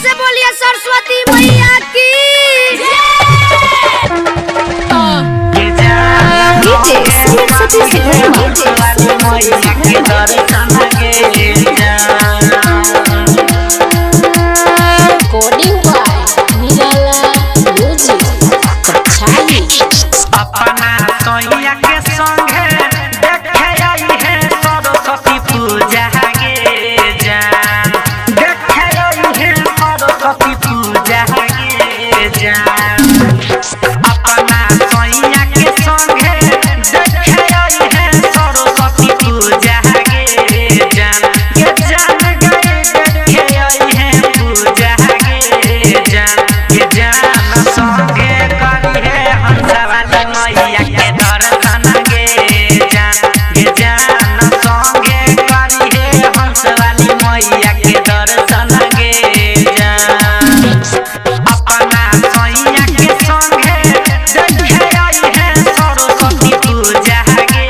से बोलिए सरस्वती मैया की अपना सोइया के संगे देखे आई है सरस्वती पूजा गे जान देखे आई है सरस्वती पूजा गे जान अपना सोइया के संगे देखे आई है सरस्वती पूजा गे जान गए देखे आई है पूजा गे जान संगे करी है हंसवाली मैया के दर्शन गे जान संगे करी है हंसवाली मैया के दर्शन गे जान अपना सोइया के संगे देखे आई है सरस्वती पूजा गे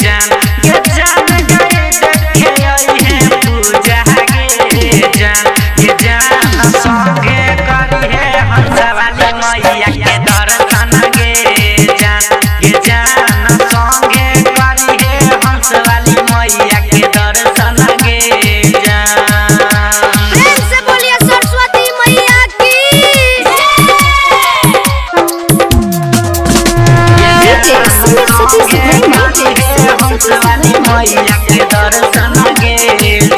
जान गए देखे आई है पूजा गे जान संगे करी है हंसवाली मैया के दर्शन गे जान संगे करी है हंसवाली मैया के दर्शन गे जान प्रेम से बोलिए सरस्वती मैया की हंसवाली मैया के दर्शन गे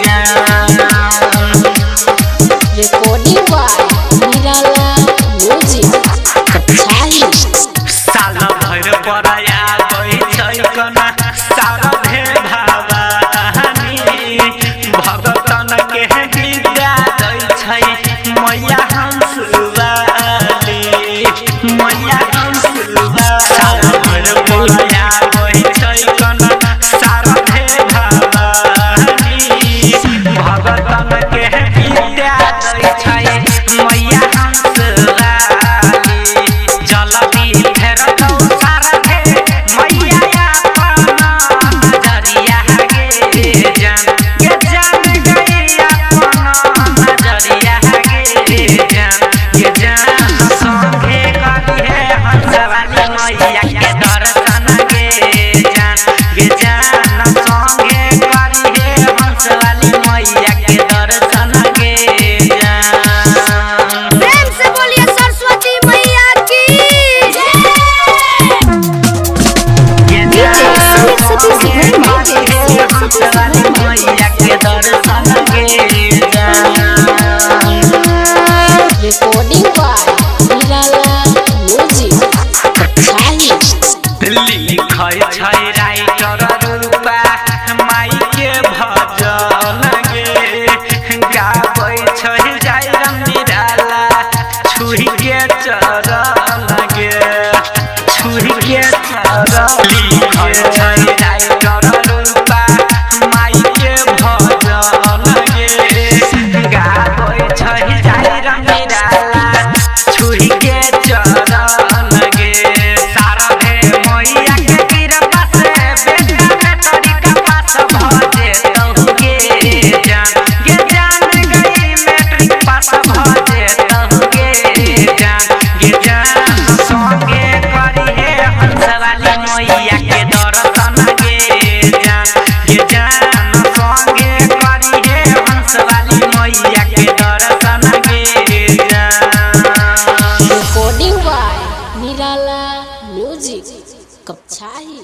जान साल भर बड़ाया गई छै कना सारा भे भवानी भगतन के विद्या दै छै मैया हंसवाली साल भर बड़ाया गई छै कना सारा भे भवानी भगतन के विद्या दै छै मैया हंसवाली जलती फेर दो सारा भे मैया अपना नजरिया गे जान गई अपना नजरिया गे जान संगे करी है हंसवाली मैया के दर्शन गे जान संगे करी है हंसवाली मैया के दर्शन गे जान प्रेम से बोलिए सरस्वती मैया की हंसवाली मैया के दर्शन गे जान लिखै छै राइटर रूपा माई के भजन गे गाबै छै जायरम निराला छुही के चरण गे लिखै छै राइटर रूपा माई के भजन गे गाबै छै जायरम निराला छुही के चरण गे सारा भे मैया के कृपा से बेटा तरीका पास भजे तहु गे जान गई मैट्रिक पास भजे तहु गे जान संगे करी है हंसवाली मैया के दर्शन गे जान संगे करी है हंसवाली मैया के दर्शन गे जान निराला म्यूजिक कपछाही।